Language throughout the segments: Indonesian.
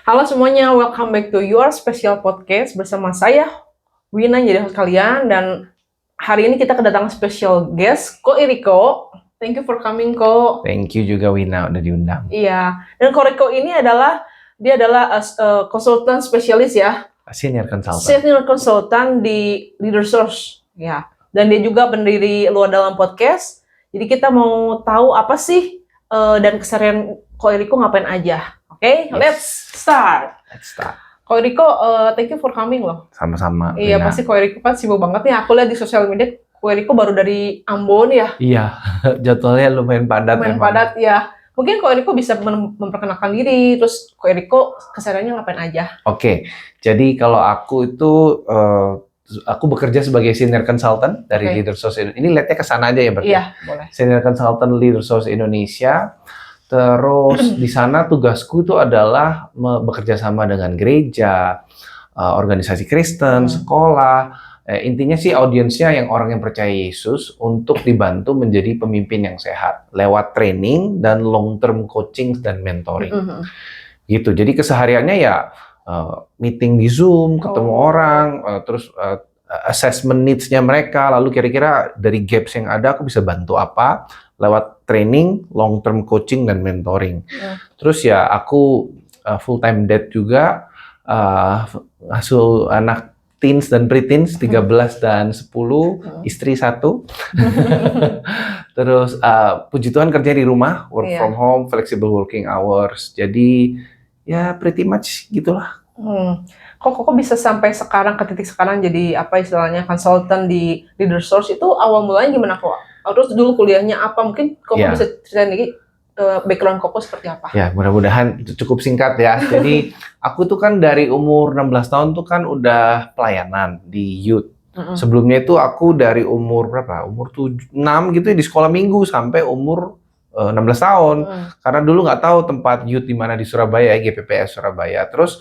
Halo semuanya, welcome back to Your Special Podcast bersama saya, Wina, jadi host kalian. Dan hari ini kita kedatangan special guest, Ko Iriko. Thank you for coming, Ko. Thank you juga Wina udah diundang. Iya, dan Ko Iriko ini adalah konsultan spesialis ya. Senior consultant. Senior consultant di Leadersource, ya. Dan dia juga pendiri Luar Dalam Podcast. Jadi kita mau tahu apa sih dan keseharian Ko Iriko ngapain aja. Oke, let's start. Ko Iriko, thank you for coming loh. Sama-sama. Iya, pasti Ko Iriko kan sibuk banget nih. Aku lihat di sosial media, Ko Iriko baru dari Ambon ya. Iya, jadwalnya lumayan padat. Lumayan padat ya. Mungkin Ko Iriko bisa memperkenalkan diri, terus Ko Iriko kesehariannya ngapain aja? Oke, jadi kalau aku itu aku bekerja sebagai senior consultant dari Leadersource Indonesia. Ini lihatnya ke sana aja ya berarti. Iya, boleh. Senior consultant Leadersource Indonesia. Terus di sana tugasku itu adalah bekerja sama dengan gereja, organisasi Kristen, sekolah. Intinya sih audiensnya yang orang yang percaya Yesus untuk dibantu menjadi pemimpin yang sehat lewat training dan long term coaching dan mentoring. Gitu. Jadi kesehariannya ya meeting di Zoom, ketemu orang, terus assessment needs-nya mereka, lalu kira-kira dari gaps yang ada aku bisa bantu apa lewat training, long term coaching dan mentoring. Terus ya aku full time dad juga, asuh anak teens dan preteens 13 dan 10, istri 1. Terus puji Tuhan kerja di rumah, work from home, flexible working hours. Jadi ya pretty much gitulah. Kok bisa sampai sekarang ke titik sekarang jadi apa istilahnya konsultan di Leadersource, itu awal mulanya gimana kok? Terus dulu kuliahnya apa? Mungkin kok bisa ceritain lagi background Koko seperti apa? Ya, mudah-mudahan cukup singkat ya. Jadi aku tuh kan dari umur 16 tahun tuh kan udah pelayanan di youth. Sebelumnya itu aku dari umur berapa? Umur 6 gitu ya di sekolah minggu sampai umur 16 tahun. Karena dulu nggak tahu tempat youth di mana di Surabaya, GPPS Surabaya. Terus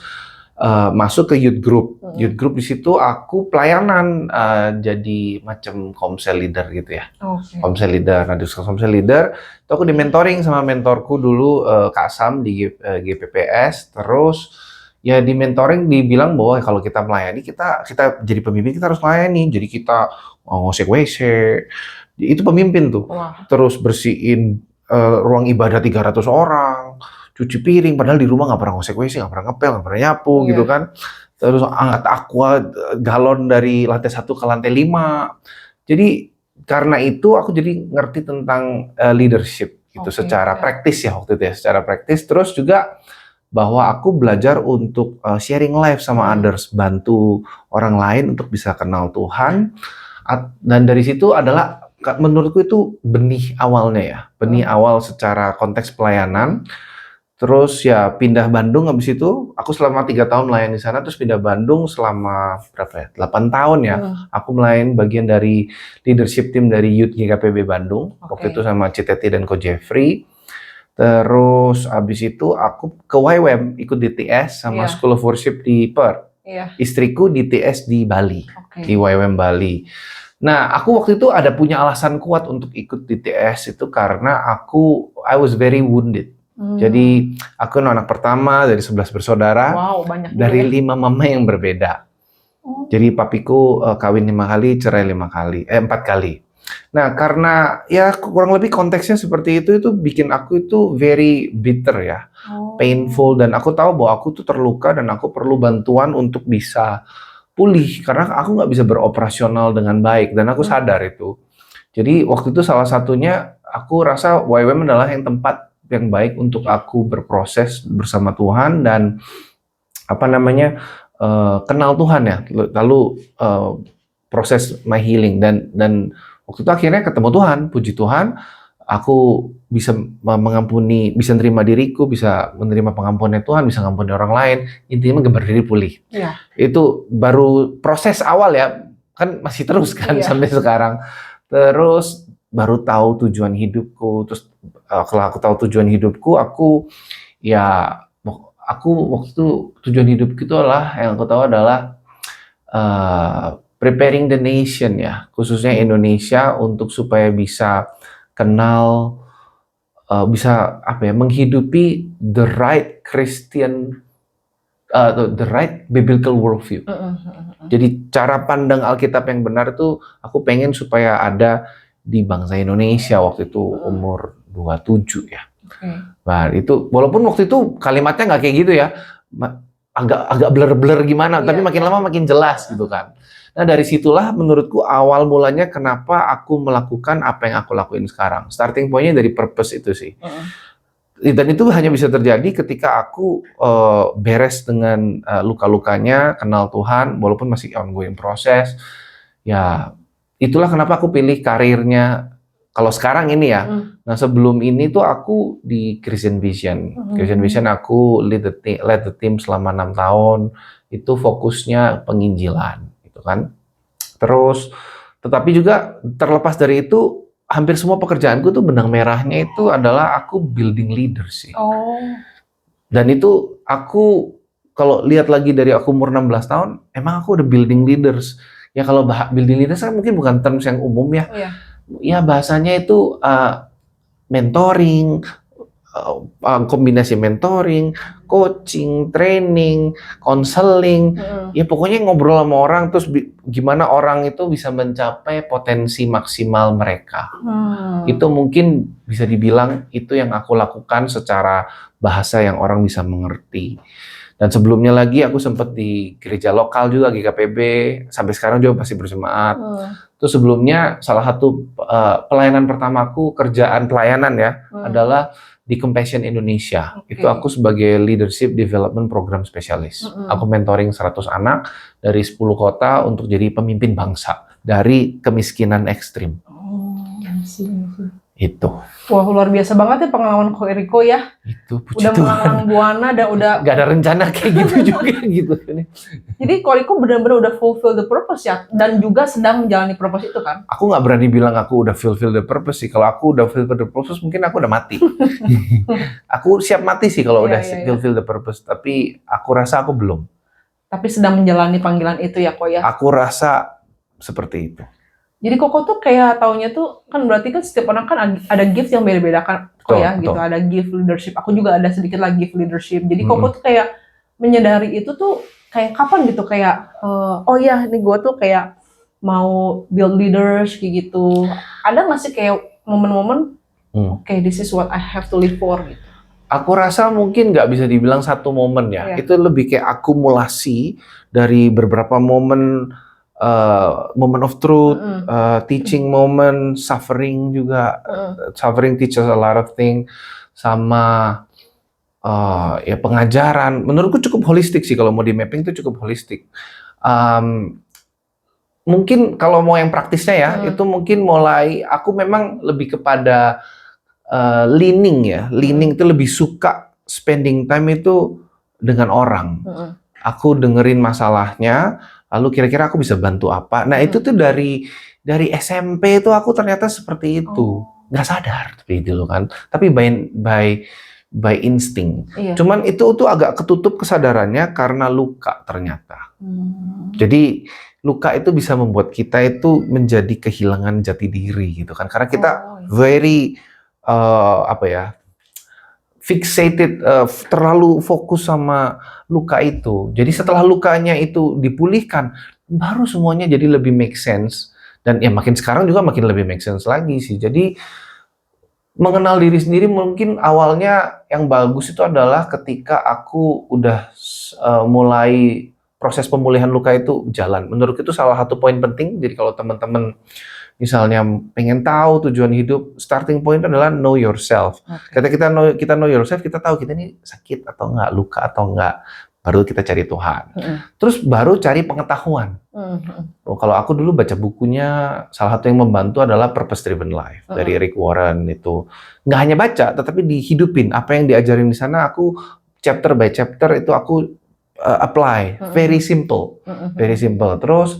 masuk ke youth group. Youth group di situ aku pelayanan jadi macam komsel leader gitu ya. Komsel leader. Nah, di komsel leader itu aku di mentoring sama mentorku dulu Kak Sam di GPPS. Terus ya di mentoring dibilang bahwa kalau kita melayani, kita jadi pemimpin kita harus melayani. Jadi kita ngosek WC. Itu pemimpin tuh. Terus bersihin ruang ibadah 300 orang. Cuci piring, padahal di rumah nggak pernah ngosek WC, nggak pernah ngepel, nggak pernah nyapu gitu kan. Terus angkat aqua galon dari lantai 1 ke lantai 5. Jadi karena itu aku jadi ngerti tentang leadership gitu secara praktis ya waktu itu ya, secara praktis. Terus juga bahwa aku belajar untuk sharing life sama others, bantu orang lain untuk bisa kenal Tuhan. Dan dari situ adalah menurutku itu benih awalnya ya, benih awal secara konteks pelayanan. Terus ya pindah Bandung, habis itu aku selama 3 tahun melayani di sana, terus pindah Bandung selama berapa ya? 8 tahun ya. Aku melayani bagian dari leadership team dari Youth GKPB Bandung. Waktu itu sama Citeti dan Ko Jeffrey. Terus habis itu aku ke YWAM ikut DTS sama School of Worship di Perth. Istriku DTS di Bali, di YWAM Bali. Nah, aku waktu itu ada punya alasan kuat untuk ikut DTS itu karena I was very wounded. Jadi aku anak pertama dari 11 bersaudara, dari 5 mama yang berbeda. Jadi papiku kawin 5 kali, cerai 4 kali. Nah, karena ya kurang lebih konteksnya seperti itu bikin aku itu very bitter ya, painful, dan aku tahu bahwa aku tuh terluka dan aku perlu bantuan untuk bisa pulih karena aku nggak bisa beroperasional dengan baik, dan aku sadar itu. Jadi waktu itu salah satunya aku rasa YWAM adalah tempat yang baik untuk aku berproses bersama Tuhan dan kenal Tuhan ya, lalu proses my healing dan waktu itu akhirnya ketemu Tuhan, puji Tuhan, aku bisa mengampuni, bisa menerima diriku, bisa menerima pengampunan Tuhan, bisa mengampuni orang lain, intinya gambar diri pulih. Itu baru proses awal ya, kan masih terus kan sampai sekarang. Terus baru tahu tujuan hidupku. Terus kalau aku tahu tujuan hidupku, aku waktu itu tujuan hidupku itu yang aku tahu adalah preparing the nation ya, khususnya Indonesia untuk supaya bisa kenal, bisa menghidupi the right Christian the right biblical worldview. Jadi cara pandang Alkitab yang benar itu aku pengen supaya ada di bangsa Indonesia waktu itu umur 27 ya. Nah itu walaupun waktu itu kalimatnya nggak kayak gitu ya, agak blur-blur gimana, tapi makin lama makin jelas gitu kan. Nah dari situlah menurutku awal mulanya kenapa aku melakukan apa yang aku lakuin sekarang. Starting pointnya dari purpose itu sih. Dan itu hanya bisa terjadi ketika aku beres dengan luka-lukanya, kenal Tuhan, walaupun masih ongoing proses. Ya itulah kenapa aku pilih karirnya kalau sekarang ini ya. Nah sebelum ini tuh aku di Christian Vision. Christian Vision aku led the team selama 6 tahun. Itu fokusnya penginjilan. Kan. Terus, tetapi juga terlepas dari itu, hampir semua pekerjaanku tuh benang merahnya itu adalah aku building leaders sih. Dan itu aku kalau lihat lagi dari aku umur 16 tahun, emang aku udah building leaders. Ya kalau building leaders kan mungkin bukan terms yang umum ya. Ya bahasanya itu mentoring, kombinasi mentoring, coaching, training, counseling, ya pokoknya ngobrol sama orang terus gimana orang itu bisa mencapai potensi maksimal mereka. Itu mungkin bisa dibilang itu yang aku lakukan secara bahasa yang orang bisa mengerti. Dan sebelumnya lagi aku sempat di gereja lokal juga GKPB, sampai sekarang juga masih berjemaat. Terus sebelumnya salah satu pelayanan pertamaku, kerjaan pelayanan ya, adalah di Compassion Indonesia. Itu aku sebagai Leadership Development Program Specialist. Aku mentoring 100 anak dari 10 kota untuk jadi pemimpin bangsa dari kemiskinan ekstrim. Itu. Wah luar biasa banget ya pengalaman Ko Eriko ya. Itu puji udah Tuhan. melalang buana dan udah gak ada rencana kayak gitu juga gitu. Jadi Ko Eriko benar-benar udah fulfill the purpose ya, dan juga sedang menjalani purpose itu kan. Aku nggak berani bilang aku udah fulfill the purpose sih. Kalau aku udah fulfill the purpose mungkin aku udah mati. Aku siap mati sih kalau udah fulfill the purpose. Tapi aku rasa aku belum. Tapi sedang menjalani panggilan itu ya Ko ya. Aku rasa seperti itu. Jadi Koko tuh kayak taunya tuh kan berarti kan setiap orang kan ada gift yang beda-beda kan Koko ya gitu. Ada gift leadership. Aku juga ada sedikit lagi gift leadership. Jadi Koko tuh kayak menyadari itu tuh kayak kapan gitu kayak oh ya ini gue tuh kayak mau build leaders kayak gitu. Ada nggak sih kayak momen-momen okay, this is what I have to live for gitu. Aku rasa mungkin nggak bisa dibilang satu momen ya. Itu lebih kayak akumulasi dari beberapa momen. Moment of truth, teaching moment, suffering juga. Suffering teaches a lot of things. Sama ya pengajaran. Menurutku cukup holistik sih kalau mau di mapping itu cukup holistik. Mungkin kalau mau yang praktisnya ya, itu mungkin mulai aku memang lebih kepada leaning ya. Leaning itu lebih suka spending time itu dengan orang. Aku dengerin masalahnya. Lalu kira-kira aku bisa bantu apa? Nah itu tuh dari SMP itu aku ternyata seperti itu, nggak sadar seperti itu kan. Tapi by insting. Cuman itu tuh agak ketutup kesadarannya karena luka ternyata. Jadi luka itu bisa membuat kita itu menjadi kehilangan jati diri gitu kan. Karena kita very fixated, terlalu fokus sama luka itu. Jadi setelah lukanya itu dipulihkan, baru semuanya jadi lebih make sense. Dan ya makin sekarang juga makin lebih make sense lagi sih. Jadi mengenal diri sendiri mungkin awalnya yang bagus itu adalah ketika aku udah mulai proses pemulihan luka itu jalan. Menurutku itu salah satu poin penting. Jadi kalau teman-teman misalnya pengen tahu tujuan hidup, starting point adalah know yourself. Ketika kita know yourself, kita tahu kita ini sakit atau enggak, luka atau enggak, baru kita cari Tuhan. Terus baru cari pengetahuan. Kalau aku dulu baca bukunya, salah satu yang membantu adalah Purpose Driven Life dari Rick Warren itu. Nggak hanya baca, tetapi dihidupin. Apa yang diajarin di sana, aku chapter by chapter itu aku apply. Very simple, very simple. Terus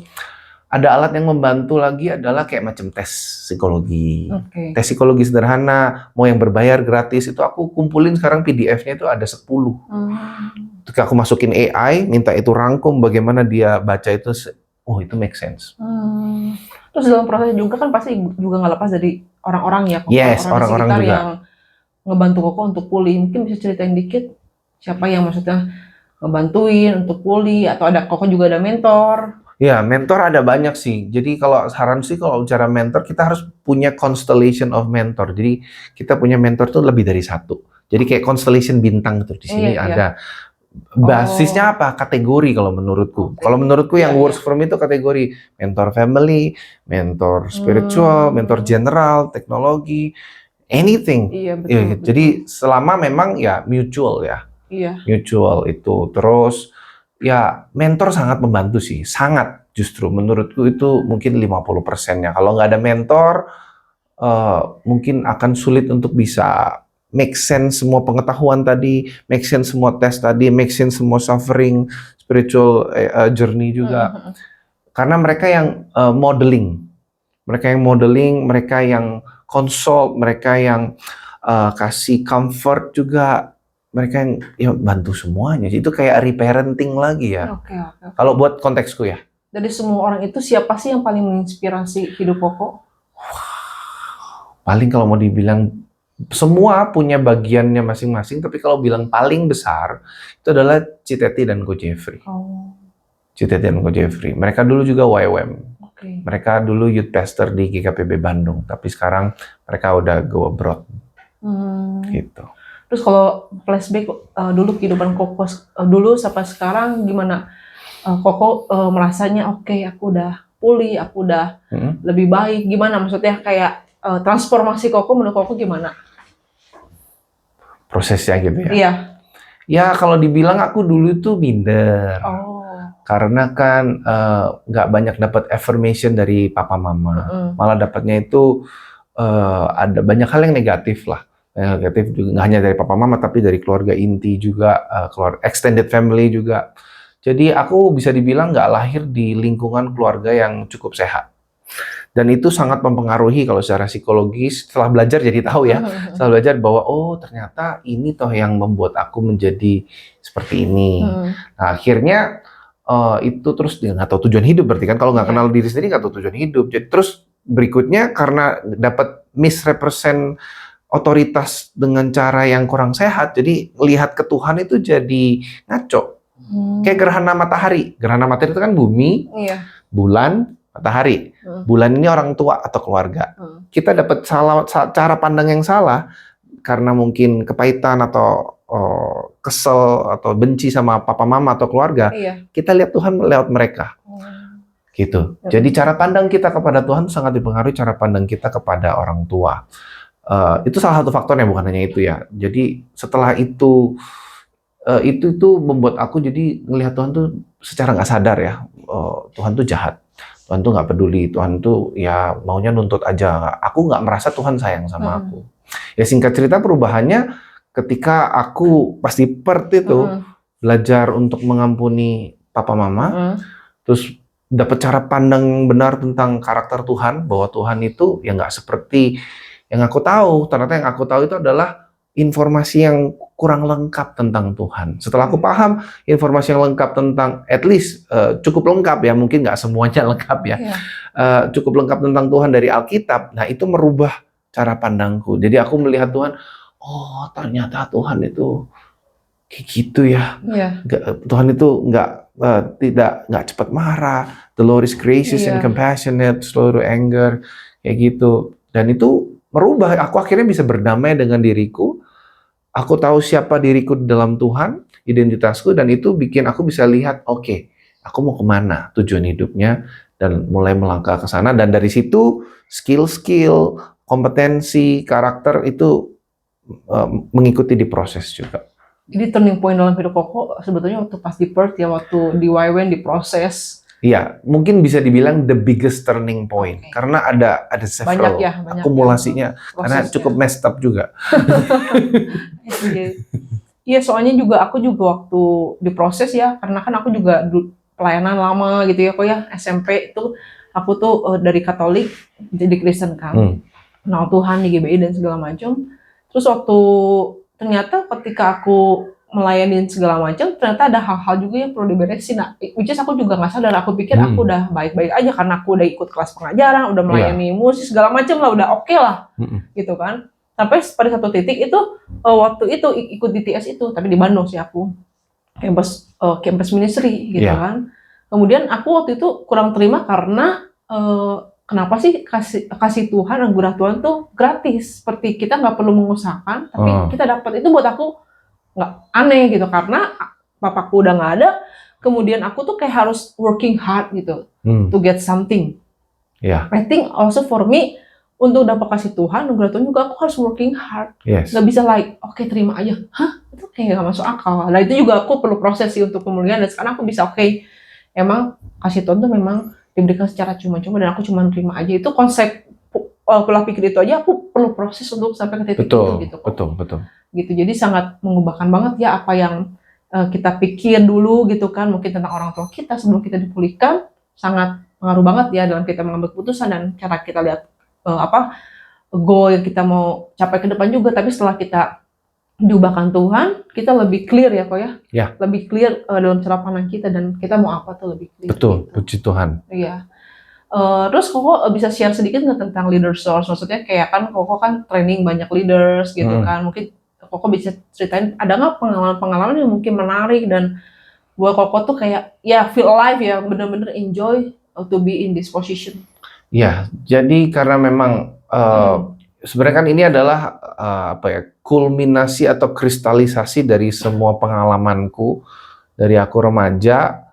ada alat yang membantu lagi adalah kayak macam tes psikologi. Tes psikologi sederhana, mau yang berbayar gratis, itu aku kumpulin sekarang PDF-nya itu ada 10. Ketika aku masukin AI, minta itu rangkum bagaimana dia baca itu, oh itu make sense. Terus dalam proses juga kan pasti juga nggak lepas dari orang-orang ya, yes, orang-orang juga yang ngebantu Koko untuk pulih. Mungkin bisa ceritain dikit siapa yang maksudnya ngebantuin untuk pulih, atau ada Koko juga ada mentor? Ya, mentor ada banyak sih. Jadi kalau saran sih kalau bicara mentor kita harus punya constellation of mentor. Jadi kita punya mentor tuh lebih dari satu. Jadi kayak constellation bintang tuh di sini Iya, iya. ada. Basisnya apa? Kategori kalau menurutku. Oke. Kalau menurutku yang Iya, works iya. for me itu kategori mentor family, mentor spiritual, mentor general, teknologi, anything. Iya, betul, Ya, betul. jadi selama memang ya mutual ya. Iya. Mutual itu. Terus ya mentor sangat membantu sih, sangat justru menurutku itu mungkin 50%-nya. Kalau nggak ada mentor, mungkin akan sulit untuk bisa make sense semua pengetahuan tadi, make sense semua tes tadi, make sense semua suffering, spiritual journey juga. Karena mereka yang modeling, mereka yang consult, mereka yang kasih comfort juga, mereka yang ya, bantu semuanya. Itu kayak reparenting lagi ya. Oke. Kalau buat konteksku ya. Dari semua orang itu siapa sih yang paling menginspirasi hidup Koko? Paling kalau mau dibilang semua punya bagiannya masing-masing, tapi kalau bilang paling besar itu adalah Citeti dan Ko Jeffrey. Oh, Citeti dan Ko Jeffrey. Mereka dulu juga YWAM. oke. Mereka dulu youth pastor di GKPB Bandung, tapi sekarang mereka udah go abroad. Gitu. Terus kalau flashback dulu kehidupan Koko dulu sampai sekarang gimana? Koko merasanya oke, aku udah pulih, aku udah lebih baik. Gimana maksudnya kayak transformasi Koko menurut Koko gimana? Prosesnya gitu ya. Iya. Ya kalau dibilang aku dulu tuh minder. Oh. Karena kan nggak banyak dapat affirmation dari papa mama. Malah dapatnya itu ada banyak hal yang negatif lah. Negatif juga nggak hanya dari papa mama tapi dari keluarga inti juga, keluarga extended family juga. Jadi aku bisa dibilang nggak lahir di lingkungan keluarga yang cukup sehat. Dan itu sangat mempengaruhi kalau secara psikologis, setelah belajar jadi tahu ya, setelah belajar bahwa oh ternyata ini toh yang membuat aku menjadi seperti ini. Nah akhirnya itu terus dia nggak tahu tujuan hidup berarti kan, kalau nggak kenal diri sendiri nggak tahu tujuan hidup. Jadi terus berikutnya karena dapat misrepresent otoritas dengan cara yang kurang sehat, jadi lihat ke Tuhan itu jadi ngaco. Kayak gerhana matahari itu kan bumi, bulan, matahari. Bulan ini orang tua atau keluarga. Kita dapat cara pandang yang salah karena mungkin kepahitan atau kesel atau benci sama papa mama atau keluarga. Kita lihat Tuhan lewat mereka. Gitu. Jadi cara pandang kita kepada Tuhan sangat dipengaruhi cara pandang kita kepada orang tua. Itu salah satu faktornya, bukan hanya itu ya. Jadi setelah itu membuat aku jadi ngelihat Tuhan tuh secara nggak sadar ya. Tuhan tuh jahat. Tuhan tuh nggak peduli, Tuhan tuh ya maunya nuntut aja. Aku nggak merasa Tuhan sayang sama aku. Ya singkat cerita perubahannya ketika aku pas di Perth itu belajar untuk mengampuni papa mama, terus dapat cara pandang yang benar tentang karakter Tuhan, bahwa Tuhan itu ya nggak seperti yang aku tahu. Ternyata yang aku tahu itu adalah informasi yang kurang lengkap tentang Tuhan. Setelah aku paham informasi yang lengkap tentang, at least cukup lengkap ya, mungkin nggak semuanya lengkap ya, cukup lengkap tentang Tuhan dari Alkitab, nah itu merubah cara pandangku. Jadi aku melihat Tuhan, oh ternyata Tuhan itu kayak gitu ya. Tuhan itu nggak cepat marah, the Lord is gracious and compassionate, slow to anger, kayak gitu. Dan itu merubah, aku akhirnya bisa berdamai dengan diriku. Aku tahu siapa diriku dalam Tuhan, identitasku, dan itu bikin aku bisa lihat, oke, aku mau kemana tujuan hidupnya, dan mulai melangkah ke sana. Dan dari situ, skill-skill, kompetensi, karakter itu mengikuti di proses juga. Jadi turning point dalam hidup Koko sebetulnya waktu pas di Perth ya, waktu di YWAM diproses. Iya, mungkin bisa dibilang the biggest turning point. Karena ada several banyak akumulasinya, karena cukup messed up juga. Iya, soalnya aku juga waktu diproses ya, karena kan aku juga pelayanan lama gitu ya, kok ya SMP itu aku tuh dari Katolik jadi Kristen kan, kenal Tuhan di GBI dan segala macam. Terus waktu ternyata ketika aku melayani segala macam, ternyata ada hal-hal juga yang perlu diberesin. Nah, which is aku juga nggak sadar. Aku pikir aku udah baik-baik aja karena aku udah ikut kelas pengajaran, udah melayani musik segala macam lah, udah oke lah, gitu kan. Sampai pada satu titik itu waktu itu ikut DTS itu, tapi di Bandung sih aku. campus ministry gitu Iya. kan. Kemudian aku waktu itu kurang terima karena kenapa sih kasih Tuhan, anugerah Tuhan tuh gratis, seperti kita nggak perlu mengusahakan, tapi kita dapat. Itu buat aku nggak aneh gitu, karena papaku udah nggak ada, kemudian aku tuh kayak harus working hard gitu to get something. Iya. I think also for me, untuk dapat kasih Tuhan, anugerah Tuhan juga aku harus working hard. Yes. Nggak bisa oke, terima aja. Hah? Itu kayak nggak masuk akal. Nah itu juga aku perlu proses sih untuk pemulihan, dan sekarang aku bisa emang kasih Tuhan tuh memang diberikan secara cuma-cuma dan aku cuma terima aja. Itu konsep pola pikir itu aja aku perlu proses untuk sampai ke titik itu gitu. Betul. Gitu. Jadi sangat mengubahkan banget ya apa yang kita pikir dulu gitu kan, mungkin tentang orang tua kita sebelum kita dipulihkan, sangat pengaruh banget ya dalam kita mengambil keputusan dan cara kita lihat goal yang kita mau capai ke depan juga. Tapi setelah kita diubahkan Tuhan, kita lebih clear ya kok ya. Ya. Lebih clear dalam cara pandang kita, dan kita mau apa tuh lebih clear. Betul, gitu. puji Tuhan. Iya. Terus Koko bisa share sedikit nggak tentang leader source? Maksudnya kayak kan Koko kan training banyak leaders gitu kan. Mungkin Koko bisa ceritain ada nggak pengalaman-pengalaman yang mungkin menarik dan buat Koko tuh kayak ya feel alive ya, bener-bener enjoy to be in this position. Ya, jadi karena memang sebenarnya kan ini adalah kulminasi atau kristalisasi dari semua pengalamanku dari aku remaja,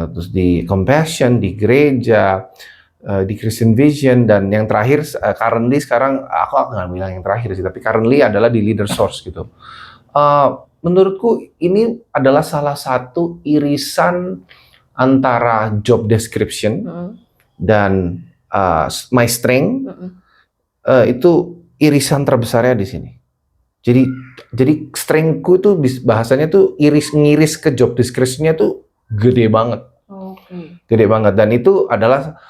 terus di Compassion, di gereja, di Christian Vision, dan yang terakhir currently sekarang aku nggak bilang yang terakhir sih, tapi currently adalah di Leader Source gitu. Menurutku ini adalah salah satu irisan antara job description dan my strength. Itu irisan terbesarnya di sini. Jadi strengthku itu bahasanya tuh ngiris ke job description-nya tuh gede banget. Gede banget, dan itu adalah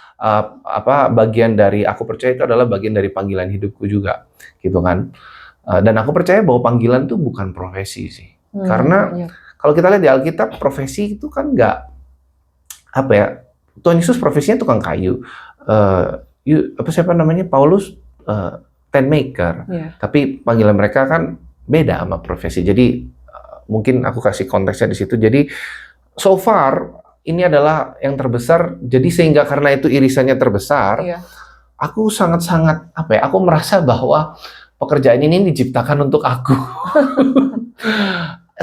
bagian dari, aku percaya itu adalah bagian dari panggilan hidupku juga gitu kan. Dan aku percaya bahwa panggilan itu bukan profesi sih. Karena kalau kita lihat di Alkitab, profesi itu kan nggak Tuhan Yesus profesinya tukang kayu. Siapa namanya? Paulus tent maker. Tapi panggilan mereka kan beda sama profesi. Jadi mungkin aku kasih konteksnya di situ. Jadi so far ini adalah yang terbesar. Jadi sehingga karena itu irisannya terbesar, aku sangat-sangat aku merasa bahwa pekerjaan ini diciptakan untuk aku.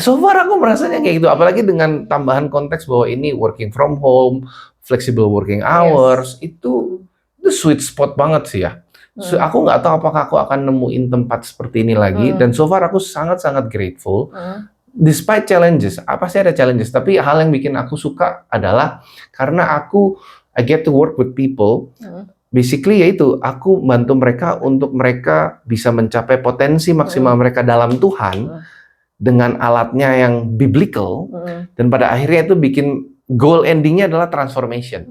So far aku merasanya kayak gitu. Apalagi dengan tambahan konteks bahwa ini working from home, flexible working hours, itu sweet spot banget sih ya. Aku nggak tahu apakah aku akan nemuin tempat seperti ini lagi. Dan so far aku sangat-sangat grateful. Despite challenges, pasti ada challenges. Tapi hal yang bikin aku suka adalah karena I get to work with people. Basically yaitu aku bantu mereka untuk mereka bisa mencapai potensi maksimal mereka dalam Tuhan dengan alatnya yang biblical. Dan pada akhirnya itu bikin goal endingnya adalah transformation.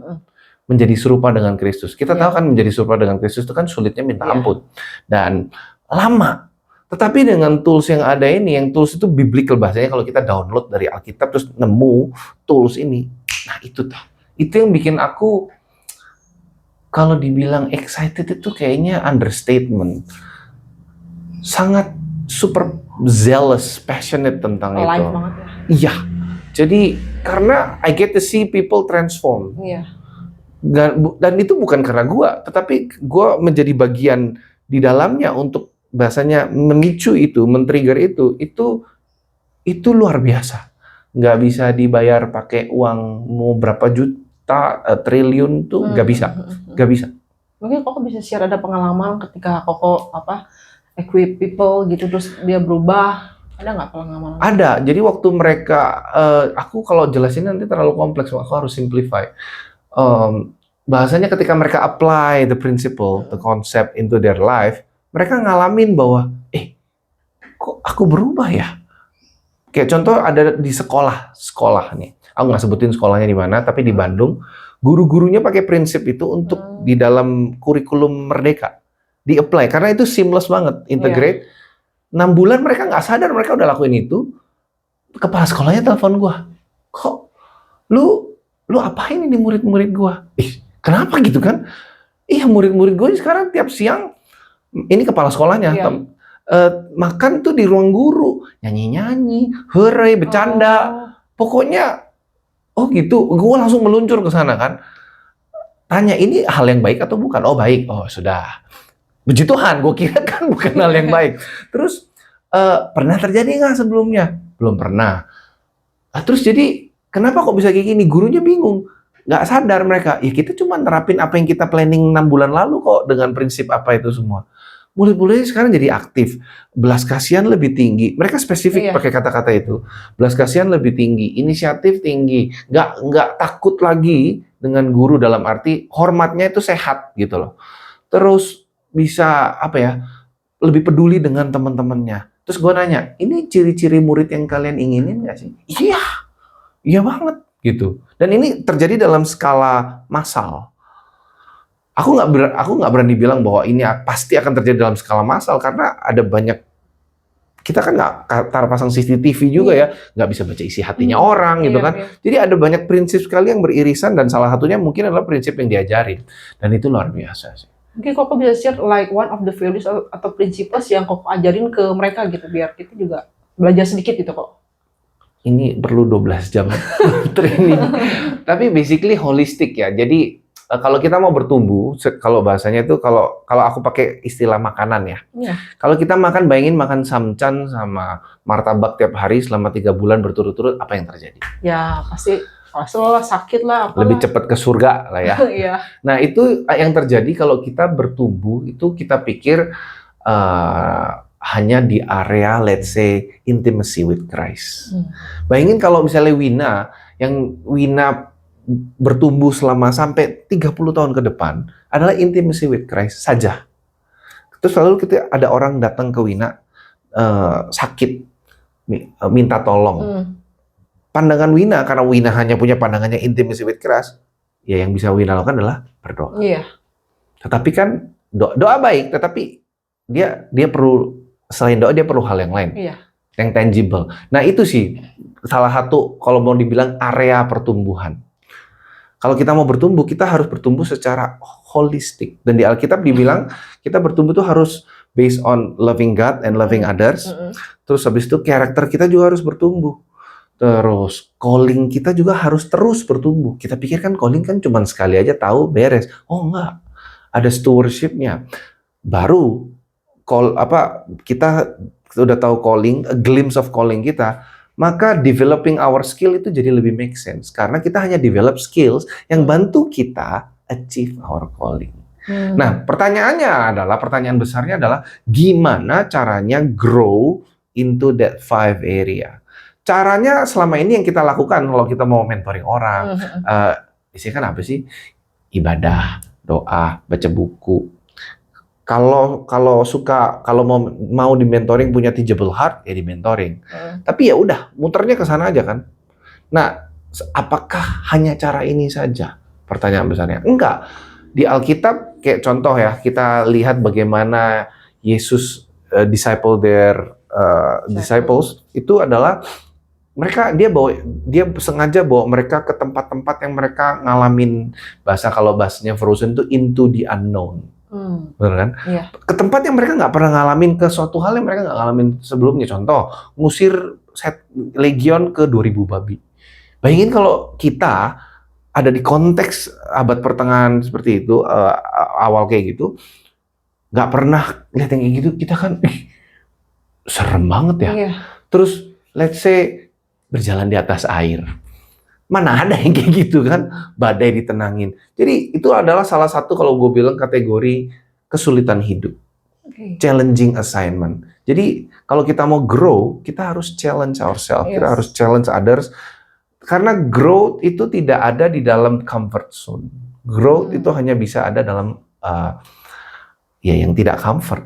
Menjadi serupa dengan Kristus. Kita tahu kan menjadi serupa dengan Kristus itu kan sulitnya minta ampun. Dan lama. Tetapi dengan tools yang ada ini, yang tools itu biblical bahasanya, kalau kita download dari Alkitab terus nemu tools ini. Nah itu tuh. Itu yang bikin aku, kalau dibilang excited itu kayaknya understatement. Sangat super zealous, passionate tentang itu. Alive banget ya. Iya. Jadi karena I get to see people transform. Dan itu bukan karena gua, tetapi gua menjadi bagian di dalamnya untuk bahasanya memicu itu, men-trigger itu luar biasa. Nggak bisa dibayar pakai uang mau berapa juta, triliun tuh nggak bisa. Mungkin Koko bisa share ada pengalaman ketika Koko equip people gitu terus dia berubah. Ada nggak pengalaman? Ada. Jadi waktu mereka, aku kalau jelasin nanti terlalu kompleks, aku harus simplify. Bahasanya ketika mereka apply the principle, the concept into their life, mereka ngalamin bahwa, kok aku berubah ya? Kayak contoh ada di sekolah nih. Aku nggak sebutin sekolahnya di mana, tapi di Bandung, guru-gurunya pakai prinsip itu untuk di dalam kurikulum Merdeka. Di-apply, karena itu seamless banget, integrate. 6 bulan mereka nggak sadar, mereka udah lakuin itu. Kepala sekolahnya telepon gua, kok lu apain ini murid-murid gua? Kenapa gitu kan? Iya, murid-murid gue sekarang tiap siang, ini kepala sekolahnya, makan tuh di ruang guru, nyanyi-nyanyi, hore, bercanda. Pokoknya, oh gitu, gue langsung meluncur ke sana kan. Tanya, ini hal yang baik atau bukan? Oh baik, oh sudah. Puji Tuhan, gue kira kan bukan hal yang baik. Terus, pernah terjadi nggak sebelumnya? Belum pernah. Terus jadi, kenapa kok bisa kayak gini? Gurunya bingung. Nggak sadar mereka, ya kita cuma nerapin apa yang kita planning 6 bulan lalu kok, dengan prinsip apa itu semua. Mulai-mulai sekarang jadi aktif, belas kasihan lebih tinggi. Mereka spesifik pakai kata-kata itu. Belas kasihan lebih tinggi, inisiatif tinggi, nggak takut lagi dengan guru dalam arti hormatnya itu sehat gitu loh. Terus bisa apa ya, lebih peduli dengan teman-temannya. Terus gue nanya, ini ciri-ciri murid yang kalian inginin nggak sih? Iya, iya banget gitu. Dan ini terjadi dalam skala massal. Aku nggak berani bilang bahwa ini pasti akan terjadi dalam skala massal karena ada banyak, kita kan nggak pasang CCTV juga ya, nggak bisa baca isi hatinya orang gitu kan. Jadi ada banyak prinsip sekali yang beririsan dan salah satunya mungkin adalah prinsip yang diajarin dan itu luar biasa sih. Mungkin Koko bisa share like one of the values atau prinsipes yang Koko ajarin ke mereka gitu biar kita juga belajar sedikit gitu kok. Ini perlu 12 jam training. Tapi basically holistik ya. Jadi kalau kita mau bertumbuh, kalau bahasanya itu kalau aku pakai istilah makanan ya. Kalau kita makan, bayangin makan samcan sama martabak tiap hari selama 3 bulan berturut-turut, apa yang terjadi? Ya pasti kolesterol lah, sakit lah, apalah. Lebih cepat ke surga lah ya. Iya. Nah itu yang terjadi kalau kita bertumbuh, itu kita pikir hanya di area, let's say, intimacy with Christ. Bayangin kalau misalnya Wina bertumbuh selama sampai 30 tahun ke depan adalah intimacy with Christ saja. Terus lalu ada orang datang ke Wina sakit, minta tolong. Pandangan Wina, karena Wina hanya punya pandangannya intimacy with Christ, ya yang bisa Wina lakukan adalah berdoa. Iya. Tetapi kan doa baik, tetapi dia perlu, selain doa dia perlu hal yang lain. Iya. Yang tangible. Nah itu sih salah satu kalau mau dibilang area pertumbuhan. Kalau kita mau bertumbuh, kita harus bertumbuh secara holistik. Dan di Alkitab dibilang kita bertumbuh itu harus based on loving God and loving others. Terus habis itu karakter kita juga harus bertumbuh. Terus calling kita juga harus terus bertumbuh. Kita pikir kan calling kan cuma sekali aja tahu beres. Oh enggak, ada stewardship-nya. Baru kita sudah tahu calling, a glimpse of calling kita, maka developing our skill itu jadi lebih make sense. Karena kita hanya develop skills yang bantu kita achieve our calling. Nah, pertanyaan besarnya adalah gimana caranya grow into that 5 area. Caranya selama ini yang kita lakukan kalau kita mau mentoring orang, isinya kan apa sih? Ibadah, doa, baca buku. Kalau mau di mentoring punya teachable heart ya di mentoring. Tapi ya udah muternya ke sana aja kan. Nah, apakah hanya cara ini saja? Pertanyaan besarnya. Enggak. Di Alkitab kayak contoh ya, kita lihat bagaimana Yesus disciple disciples itu adalah dia sengaja bawa mereka ke tempat-tempat yang mereka ngalamin, kalau bahasanya Frozen itu into the unknown. Benar kan? Iya. Ke tempat yang mereka nggak pernah ngalamin, ke suatu hal yang mereka nggak ngalamin sebelumnya. Contoh, ngusir legion ke 2000 babi. Bayangin kalau kita ada di konteks abad pertengahan seperti itu, awal kayak gitu, nggak pernah lihat yang kayak gitu, kita kan serem banget ya. Iya. Terus, let's say, berjalan di atas air. Mana ada yang kayak gitu kan, badai ditenangin. Jadi itu adalah salah satu kalau gue bilang kategori kesulitan hidup, challenging assignment. Jadi kalau kita mau grow, kita harus challenge ourselves, kita harus challenge others. Karena growth itu tidak ada di dalam comfort zone. Growth itu hanya bisa ada dalam yang tidak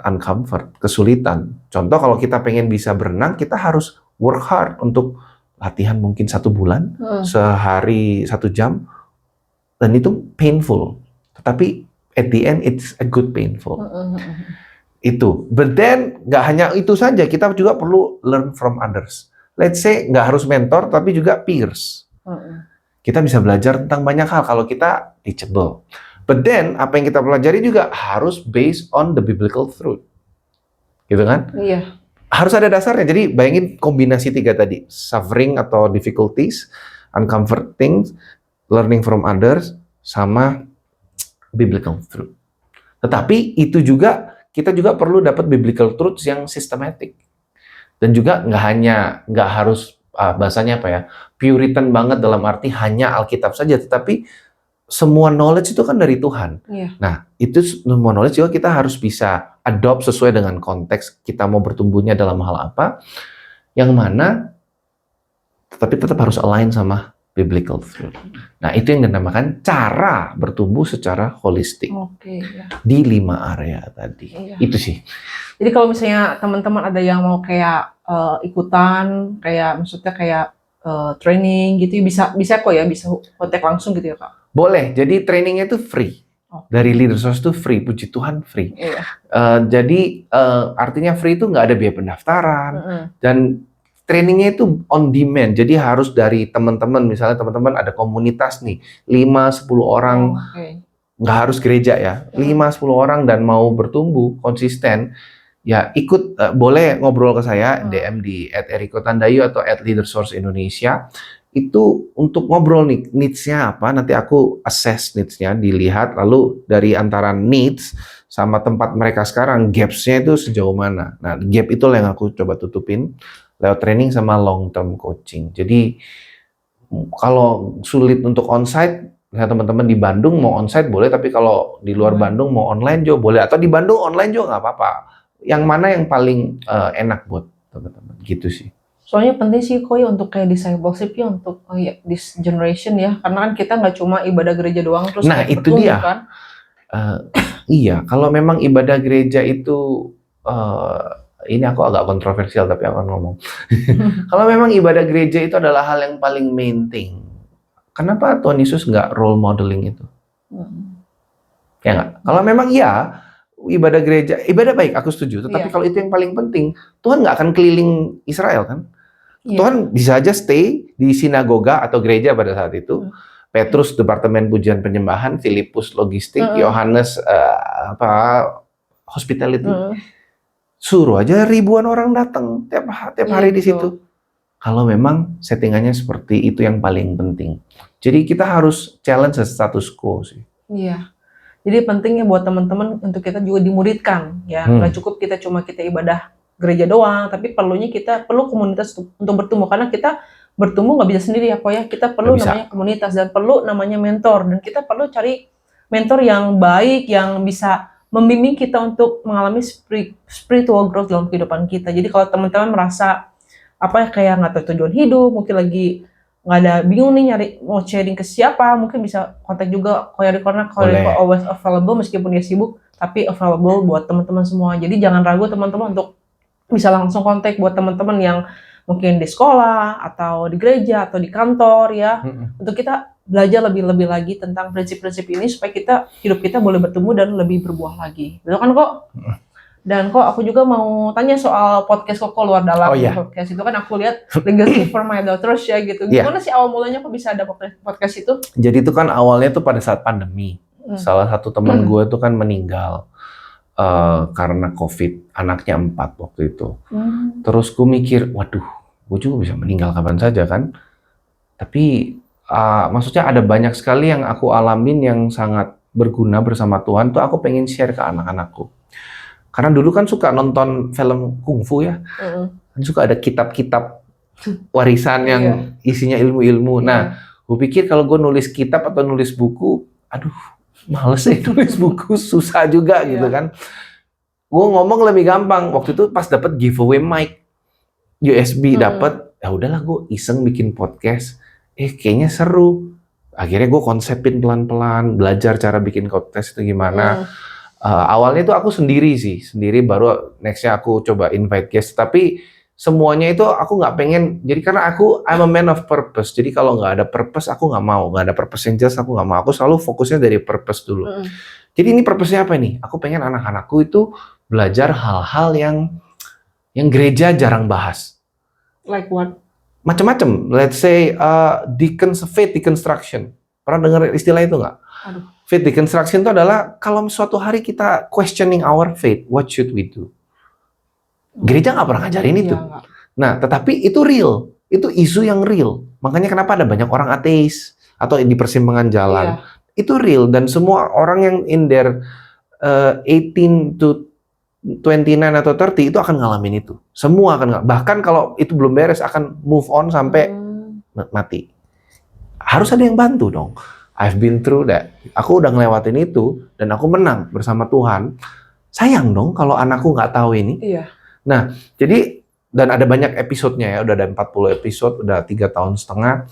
uncomfort, kesulitan. Contoh kalau kita pengen bisa berenang, kita harus work hard untuk latihan mungkin 1 bulan, sehari 1 jam, dan itu painful. Tetapi at the end it's a good painful. Itu. But then nggak hanya itu saja, kita juga perlu learn from others. Let's say nggak harus mentor, tapi juga peers. Kita bisa belajar tentang banyak hal kalau kita teachable. But then apa yang kita pelajari juga harus based on the biblical truth, gitu kan? Iya. Harus ada dasarnya. Jadi bayangin kombinasi 3 tadi, suffering atau difficulties, uncomforting, learning from others, sama biblical truth. Tetapi itu juga kita juga perlu dapat biblical truths yang systematic. Dan juga nggak harus bahasanya apa ya, Puritan banget dalam arti hanya Alkitab saja, tetapi semua knowledge itu kan dari Tuhan. Iya. Nah, itu semua knowledge juga kita harus bisa adopt sesuai dengan konteks kita mau bertumbuhnya dalam hal apa, yang mana tetapi tetap harus align sama biblical truth. Nah, itu yang dinamakan cara bertumbuh secara holistik. Oke, ya. Di 5 area tadi. Iya. Itu sih. Jadi kalau misalnya teman-teman ada yang mau kayak ikutan, kayak maksudnya kayak training gitu, bisa kok ya, bisa kontak langsung gitu ya Kak? Boleh. Jadi trainingnya itu free. Dari Leadersource itu free, puji Tuhan free. Iya. Jadi artinya free itu nggak ada biaya pendaftaran, dan trainingnya itu on demand. Jadi harus dari teman-teman, misalnya teman-teman ada komunitas nih, 5-10 orang, nggak harus gereja ya, 5-10 orang dan mau bertumbuh konsisten, ya ikut, boleh ngobrol ke saya, DM di @erikotandayu atau @leadersource Indonesia. Itu untuk ngobrol nih, needs-nya apa, nanti aku assess needs-nya, dilihat, lalu dari antara needs sama tempat mereka sekarang, gaps-nya itu sejauh mana. Nah, gap itulah yang aku coba tutupin lewat training sama long term coaching. Jadi kalau sulit untuk onsite, ya teman-teman di Bandung mau onsite boleh, tapi kalau di luar Bandung mau online juga boleh, atau di Bandung online juga nggak apa-apa. Yang mana yang paling enak buat teman-teman, gitu sih. Soalnya penting sih kok ya untuk kayak discipleship ya, untuk this generation ya, karena kan kita nggak cuma ibadah gereja doang terus. Nah itu dia. Kan? Iya, kalau memang ibadah gereja itu ini aku agak kontroversial tapi aku akan ngomong. Kalau memang ibadah gereja itu adalah hal yang paling main thing, kenapa Tuhan Yesus nggak role modeling itu? Ya nggak? Kalau memang iya, ibadah gereja, ibadah baik, aku setuju. Tetapi kalau itu yang paling penting, Tuhan nggak akan keliling Israel kan? Tuhan bisa aja stay di sinagoga atau gereja pada saat itu. Petrus departemen pujian penyembahan, Filipus logistik, Yohanes hospitality. Suruh aja ribuan orang datang tiap hari di situ. Kalau memang settingannya seperti itu yang paling penting. Jadi kita harus challenge status quo sih. Iya. Jadi pentingnya buat teman-teman untuk kita juga dimuridkan ya. Nggak cukup kita ibadah gereja doang, tapi kita perlu komunitas untuk bertumbuh, karena kita bertumbuh nggak bisa sendiri ya kok ya, kita perlu namanya komunitas dan perlu namanya mentor, dan kita perlu cari mentor yang baik yang bisa membimbing kita untuk mengalami spiritual growth dalam kehidupan kita. Jadi kalau teman-teman merasa kayak nggak tahu tujuan hidup, mungkin lagi nggak ada, bingung nih mau sharing ke siapa, mungkin bisa kontak juga Koyariko, karena Koyariko always available meskipun dia sibuk, tapi available buat teman-teman semua. Jadi jangan ragu teman-teman untuk bisa langsung kontak buat teman-teman yang mungkin di sekolah atau di gereja atau di kantor ya, untuk kita belajar lebih lagi tentang prinsip-prinsip ini supaya hidup kita boleh bertumbuh dan lebih berbuah lagi. Betul kan kok? Dan kok aku juga mau tanya soal podcast Koko Luar Dalam. Podcast itu kan aku lihat Legacy for My Daughters ya gitu. Gimana sih awal mulanya kok bisa ada podcast itu? Jadi itu kan awalnya tuh pada saat pandemi. Salah satu teman gue tuh kan meninggal karena COVID, anaknya 4 waktu itu. Terus gue mikir, waduh, gue juga bisa meninggal kapan saja kan. Tapi maksudnya ada banyak sekali yang aku alamin yang sangat berguna bersama Tuhan tuh, aku pengen share ke anak-anakku. Karena dulu kan suka nonton film kungfu ya, kan suka ada kitab-kitab warisan yang isinya ilmu-ilmu. Nah, gue pikir kalau gue nulis kitab atau nulis buku, aduh, males sih nulis buku, susah juga gitu kan. Gue ngomong lebih gampang. Waktu itu pas dapet giveaway mic USB dapet, ya udahlah gue iseng bikin podcast. Kayaknya seru. Akhirnya gue konsepin pelan-pelan, belajar cara bikin podcast itu gimana. Awalnya itu aku sendiri, baru nextnya aku coba invite guest. Tapi semuanya itu aku nggak pengen, jadi karena I'm a man of purpose. Jadi kalau nggak ada purpose aku nggak mau, nggak ada purpose yang jelas aku nggak mau. Aku selalu fokusnya dari purpose dulu. Jadi ini purpose-nya apa nih? Aku pengen anak-anakku itu belajar hal-hal yang gereja jarang bahas. Like what? Macam-macam. Let's say faith deconstruction. Pernah dengar istilah itu nggak? Faith deconstruction itu adalah kalau suatu hari kita questioning our faith, what should we do? Gereja nggak pernah ngajarin itu. Enggak. Nah, tetapi itu real. Itu isu yang real. Makanya kenapa ada banyak orang ateis atau di persimpangan jalan. Itu real. Dan semua orang yang in their 18 to 29 atau 30 itu akan ngalamin itu. Semua akan, bahkan kalau itu belum beres akan move on sampai mati. Harus ada yang bantu dong. I've been through that. Aku udah ngelewatin itu dan aku menang bersama Tuhan. Sayang dong kalau anakku nggak tahu ini. Iya. Nah, jadi dan ada banyak episodenya ya, udah ada 40 episode, udah 3 tahun setengah.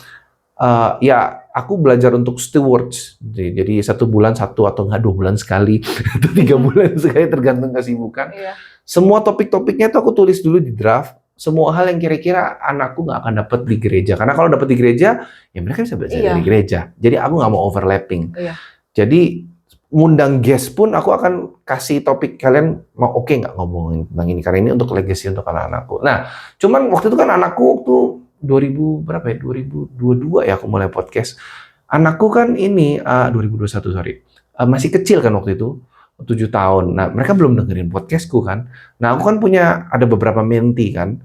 Ya, aku belajar untuk stewards. Jadi 1 bulan 1 atau enggak 2 bulan sekali, atau 3 bulan sekali tergantung kesibukan. Iya. Semua topik-topiknya tuh aku tulis dulu di draft. Semua hal yang kira-kira anakku nggak akan dapat di gereja. Karena kalau dapat di gereja, ya mereka bisa belajar dari gereja. Jadi aku nggak mau overlapping. Iya. Jadi ngundang guest pun aku akan kasih topik, kalian mau oke nggak ngomongin tentang ini, karena ini untuk legacy untuk anak-anakku. Nah, cuman waktu itu kan anakku waktu 2022 ya aku mulai podcast. Anakku kan ini 2021 masih kecil kan waktu itu, 7 tahun. Nah, mereka belum dengerin podcastku kan. Nah, aku kan punya ada beberapa menti kan.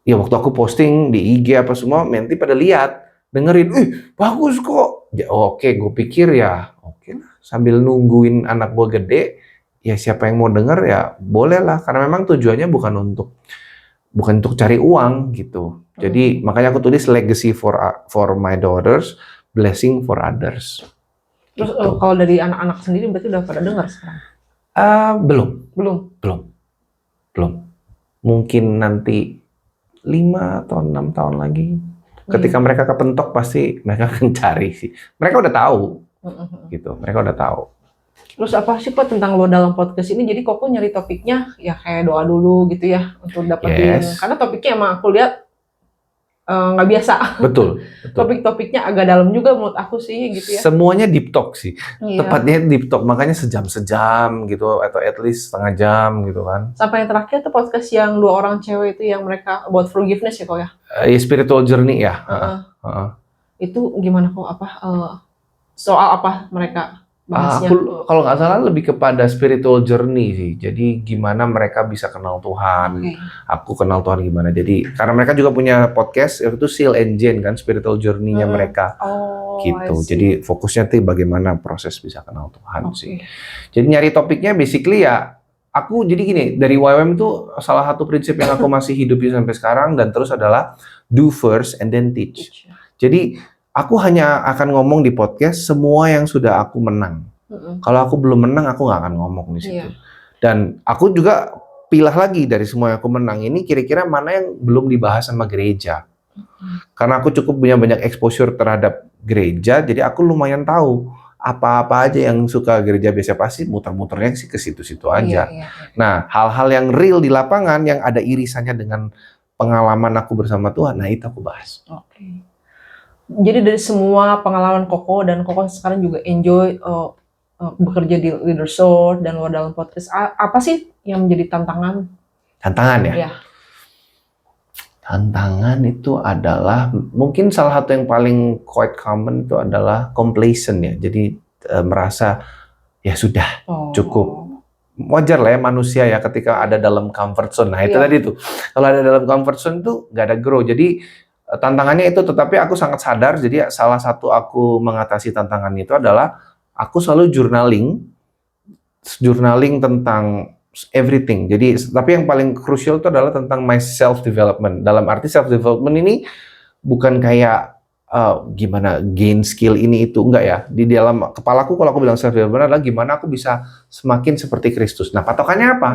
Ya waktu aku posting di IG apa semua, menti pada lihat, dengerin, bagus kok. Ya, oke, gue pikir ya oke lah, sambil nungguin anak gue gede, ya siapa yang mau denger ya boleh lah, karena memang tujuannya bukan untuk cari uang gitu. Jadi makanya aku tulis legacy for my daughters, blessing for others. Terus gitu. kalau dari anak-anak sendiri berarti udah pada dengar sekarang? Belum. Mungkin nanti 5 atau 6 tahun lagi. Ketika mereka kepentok pasti mereka akan cari sih. Mereka udah tahu. Gitu. Mereka udah tahu. Terus apa sih Kok tentang lo dalam podcast ini? Jadi Koko nyari topiknya ya kayak doa dulu gitu ya untuk dapetin. Karena topiknya emang aku lihat nggak biasa. Betul. Topik-topiknya agak dalam juga menurut aku sih gitu ya. Semuanya deep talk sih. Tepatnya deep talk, makanya sejam-sejam gitu atau at least setengah jam gitu kan. Sampai yang terakhir tuh podcast yang 2 orang cewek itu yang mereka about forgiveness ya Kok ya? Spiritual journey ya. Itu gimana Kok soal apa mereka bahasnya? Aku kalau nggak salah lebih kepada spiritual journey sih. Jadi gimana mereka bisa kenal Tuhan. Aku kenal Tuhan gimana. Jadi karena mereka juga punya podcast yaitu Seal Engine kan, spiritual journey-nya mereka. Gitu. Jadi fokusnya tuh bagaimana proses bisa kenal Tuhan sih. Jadi nyari topiknya basically ya aku jadi gini, dari YWAM tuh salah satu prinsip yang aku masih hidupi sampai sekarang dan terus adalah do first and then teach. Jadi aku hanya akan ngomong di podcast semua yang sudah aku menang. Kalau aku belum menang, aku nggak akan ngomong di situ. Dan aku juga pilah lagi dari semua yang aku menang ini, kira-kira mana yang belum dibahas sama gereja. Karena aku cukup punya banyak exposure terhadap gereja, jadi aku lumayan tahu apa-apa aja yang suka gereja biasa pasti muter-muternya sih ke situ-situ aja. Nah, hal-hal yang real di lapangan yang ada irisannya dengan pengalaman aku bersama Tuhan, nah itu aku bahas. Jadi dari semua pengalaman Koko dan Koko sekarang juga enjoy bekerja di Leadership dan lo dalam podcast, apa sih yang menjadi tantangan? Tantangan ya? Iya. Tantangan itu adalah mungkin salah satu yang paling quite common itu adalah complacent ya. Jadi merasa ya sudah cukup. Wajar lah ya manusia ya ketika ada dalam comfort zone. Nah itu tadi tuh. Kalau ada dalam comfort zone tuh nggak ada grow. Jadi tantangannya itu, tetapi aku sangat sadar, jadi salah satu aku mengatasi tantangan itu adalah aku selalu journaling tentang everything. Jadi, tapi yang paling krusial itu adalah tentang my self development. Dalam arti self development ini bukan kayak gimana gain skill ini itu, enggak ya. Di dalam kepalaku kalau aku bilang self development adalah gimana aku bisa semakin seperti Kristus. Nah, patokannya apa?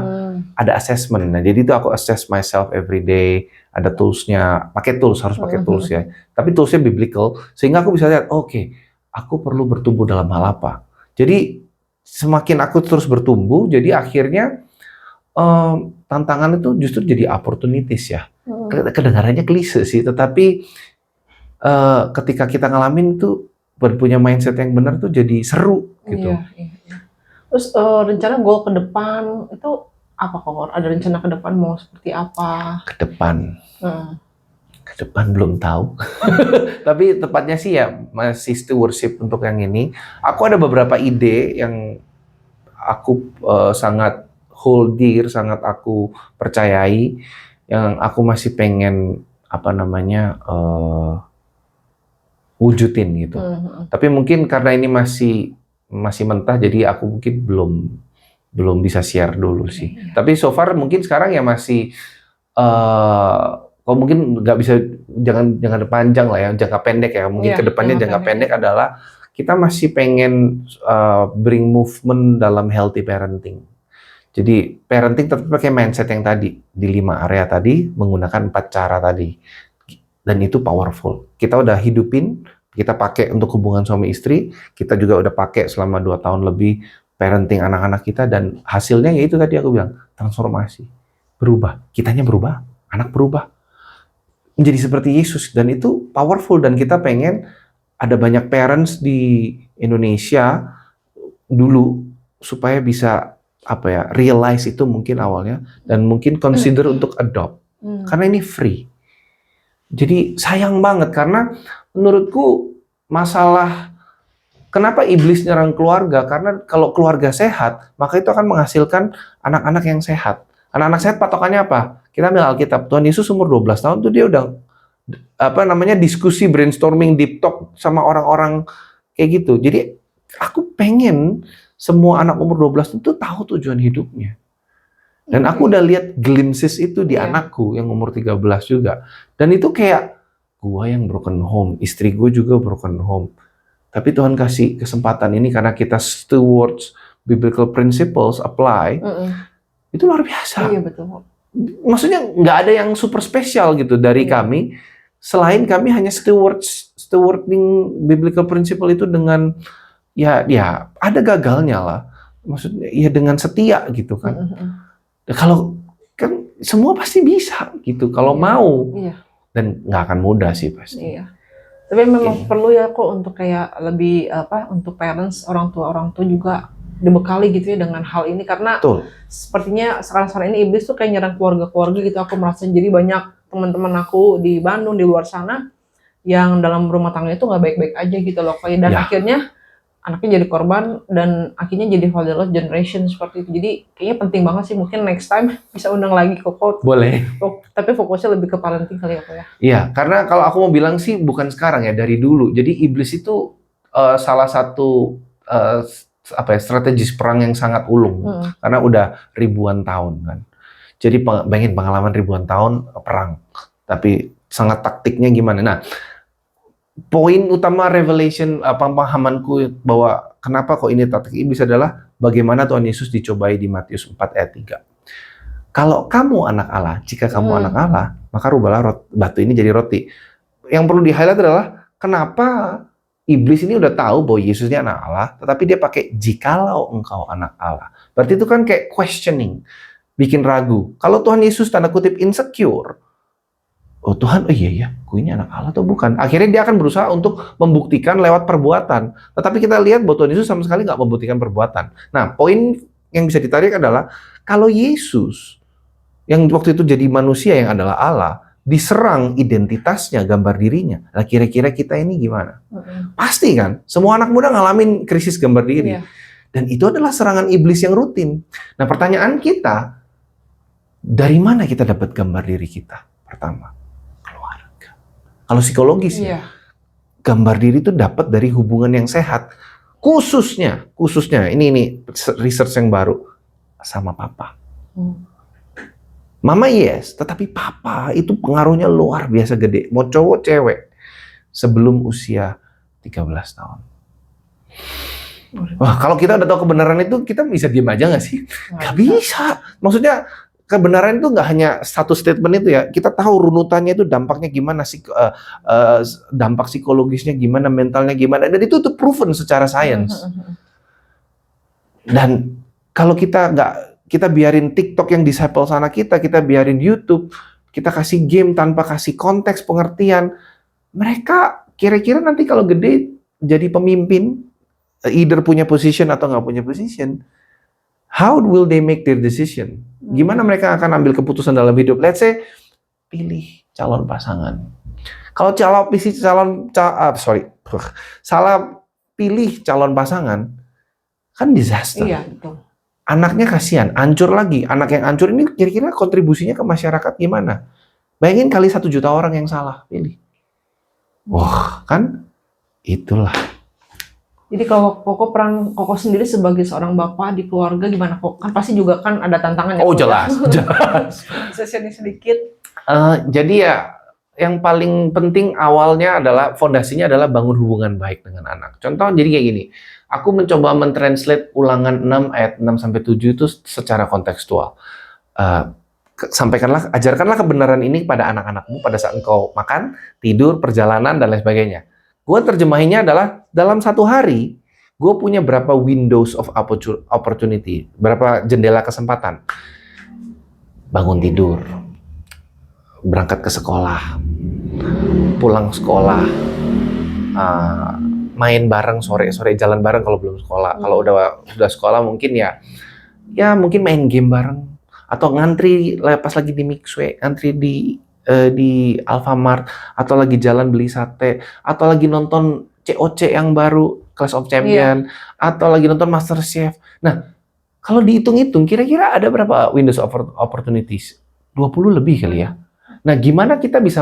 Ada assessment. Nah, jadi itu aku assess myself every day. Ada toolsnya, harus pakai tools ya. Tapi toolsnya biblical, sehingga aku bisa lihat, oke, aku perlu bertumbuh dalam hal apa. Jadi semakin aku terus bertumbuh, jadi akhirnya tantangan itu justru jadi opportunities ya. Kedengarannya klise sih, tetapi ketika kita ngalamin itu punya mindset yang benar tuh jadi seru gitu. Terus rencana goal ke depan itu apa Kok? Ada rencana ke depan mau seperti apa? Ke depan belum tahu. Tapi tepatnya sih ya masih stewardship untuk yang ini. Aku ada beberapa ide yang aku sangat hold dear, sangat aku percayai, yang aku masih pengen wujudin gitu. Tapi mungkin karena ini masih mentah, jadi aku mungkin belum bisa share dulu sih. Tapi so far mungkin sekarang ya masih kalau mungkin nggak bisa, jangan panjang lah ya, jangka pendek ya. Mungkin kedepannya jangka pendek adalah kita masih pengen bring movement dalam healthy parenting. Jadi parenting tetap pakai mindset yang tadi di 5 area tadi, menggunakan 4 cara tadi, dan itu powerful. Kita udah hidupin, kita pakai untuk hubungan suami istri, kita juga udah pakai selama 2 tahun lebih parenting anak-anak kita, dan hasilnya ya itu tadi aku bilang, transformasi, berubah, kitanya berubah, anak berubah, menjadi seperti Yesus, dan itu powerful. Dan kita pengen ada banyak parents di Indonesia dulu supaya bisa realize itu mungkin awalnya, dan mungkin consider untuk adopt, karena ini free. Jadi sayang banget, karena menurutku masalah kenapa iblis nyerang keluarga, karena kalau keluarga sehat, maka itu akan menghasilkan anak-anak yang sehat. Anak-anak sehat patokannya apa? Kita ambil Alkitab, Tuhan Yesus umur 12 tahun tuh dia udah diskusi, brainstorming, deep talk sama orang-orang kayak gitu. Jadi aku pengen semua anak umur 12 itu tahu tujuan hidupnya. Dan aku udah lihat glimpses itu di anakku yang umur 13 juga. Dan itu kayak, gua yang broken home, istri gue juga broken home. Tapi Tuhan kasih kesempatan ini karena kita stewards, biblical principles apply, itu luar biasa. Iya, betul. Maksudnya nggak ada yang super spesial gitu dari kami, selain kami hanya stewarding biblical principle itu dengan ya ada gagalnya lah, maksudnya ya dengan setia gitu kan. Kalau kan semua pasti bisa gitu kalau mau, dan nggak akan mudah sih pasti. Tapi memang perlu ya kok untuk kayak lebih untuk parents, orang tua juga dibekali gitu ya dengan hal ini, karena sepertinya sekarang ini iblis tuh kayak nyerang keluarga gitu. Aku merasa jadi banyak teman-teman aku di Bandung, di luar sana, yang dalam rumah tangga itu nggak baik-baik aja gitu loh, dan akhirnya anaknya jadi korban, dan akhirnya jadi fatherless generation seperti itu. Jadi kayaknya penting banget sih, mungkin next time bisa undang lagi Koko. Boleh. Tapi fokusnya lebih ke parenting kali ya. Iya, karena kalau aku mau bilang sih bukan sekarang ya, dari dulu. Jadi iblis itu salah satu strategis perang yang sangat ulung, karena udah ribuan tahun kan. Jadi bayangin pengalaman ribuan tahun perang, tapi sangat taktiknya gimana. Nah, poin utama revelation pemahamanku bahwa kenapa kok ini taktik iblis adalah bagaimana Tuhan Yesus dicobai di Matius 4 ayat 3. Kalau kamu anak Allah, jika kamu anak Allah, maka rubahlah batu ini jadi roti. Yang perlu di-highlight adalah kenapa iblis ini udah tahu bahwa Yesus ini anak Allah, tetapi dia pakai jikalau engkau anak Allah. Berarti itu kan kayak questioning, bikin ragu. Kalau Tuhan Yesus tanda kutip insecure, oh Tuhan, iya, gue ini anak Allah atau bukan? Akhirnya dia akan berusaha untuk membuktikan lewat perbuatan. Tetapi kita lihat bahwa Tuhan Yesus sama sekali nggak membuktikan perbuatan. Nah, poin yang bisa ditarik adalah, kalau Yesus, yang waktu itu jadi manusia yang adalah Allah, diserang identitasnya, gambar dirinya. Nah, kira-kira kita ini gimana? Pasti kan, semua anak muda ngalamin krisis gambar diri. Dan itu adalah serangan iblis yang rutin. Nah, pertanyaan kita, dari mana kita dapat gambar diri kita? Pertama, kalau psikologis gambar diri itu dapat dari hubungan yang sehat, khususnya ini research yang baru, sama papa. Mama tetapi papa itu pengaruhnya luar biasa gede, mau cowok cewek, sebelum usia 13 tahun. Wah, kalau kita udah tahu kebenaran itu, kita bisa diam aja nggak sih? Nggak bisa. Maksudnya kebenaran itu nggak hanya satu statement itu ya. Kita tahu runutannya itu dampaknya gimana sih, dampak psikologisnya gimana, mentalnya gimana, dan itu proven secara sains. Dan kalau kita biarin TikTok yang disciple sana kita biarin YouTube, kita kasih game tanpa kasih konteks pengertian, mereka kira-kira nanti kalau gede jadi pemimpin, either punya position atau nggak punya position, how will they make their decision? Gimana mereka akan ambil keputusan dalam hidup? Let's say, pilih calon pasangan. Kalau salah pilih calon pasangan, kan disaster. Iya, betul. anaknya kasihan, hancur lagi. Anak yang hancur ini kira-kira kontribusinya ke masyarakat gimana? Bayangin kali 1 juta orang yang salah pilih. Wah, kan itulah. Jadi kalau Koko sendiri sebagai seorang bapak di keluarga gimana kok? Kan pasti juga kan ada tantangan ya. Oh, Kok, ya? jelas, jelas. Bisa sharing sedikit. Jadi ya yang paling penting awalnya adalah fondasinya adalah bangun hubungan baik dengan anak. Contoh jadi kayak gini. Aku mencoba mentranslate ulangan 6 ayat 6 sampai 7 itu secara kontekstual. Ajarkanlah kebenaran ini pada anak-anakmu pada saat engkau makan, tidur, perjalanan, dan lain sebagainya. Gue terjemahinnya adalah dalam satu hari, gue punya berapa windows of opportunity, berapa jendela kesempatan. Bangun tidur, berangkat ke sekolah, pulang sekolah, main bareng sore-sore, jalan bareng kalau belum sekolah. Kalau udah sekolah mungkin ya mungkin main game bareng. Atau ngantri pas lagi di Mixway, ngantri di Alfamart, atau lagi jalan beli sate, atau lagi nonton COC yang baru, Clash of Champion, atau lagi nonton MasterChef. Nah, kalau dihitung-hitung, kira-kira ada berapa windows of opportunities? 20 lebih kali ya. Nah, gimana kita bisa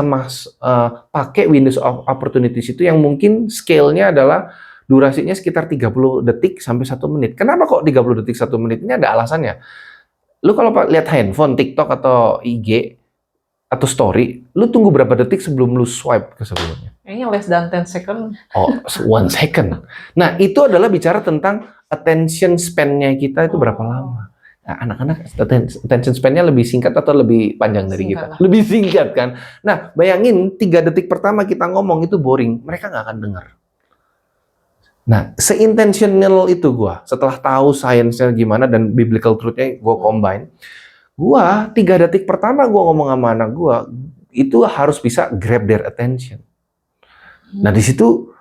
pakai windows of opportunities itu yang mungkin scale-nya adalah durasinya sekitar 30 detik sampai 1 menit. Kenapa kok 30 detik 1 menit? Ini ada alasannya. Lu kalau lihat handphone, TikTok atau IG atau story, lu tunggu berapa detik sebelum lu swipe ke sebelumnya? Kayaknya less than 10 second. Oh, 1 second. Nah, itu adalah bicara tentang attention span-nya kita itu berapa lama. Nah, anak-anak attention span-nya lebih singkat atau lebih panjang dari kita? Lebih singkat kan? Nah, bayangin 3 detik pertama kita ngomong itu boring, mereka nggak akan dengar. Nah, se-intentional itu gua. Setelah tahu sainsnya gimana dan biblical truth-nya gua combine, gua 3 detik pertama gua ngomong sama anak gua, itu harus bisa grab their attention. Nah, di situ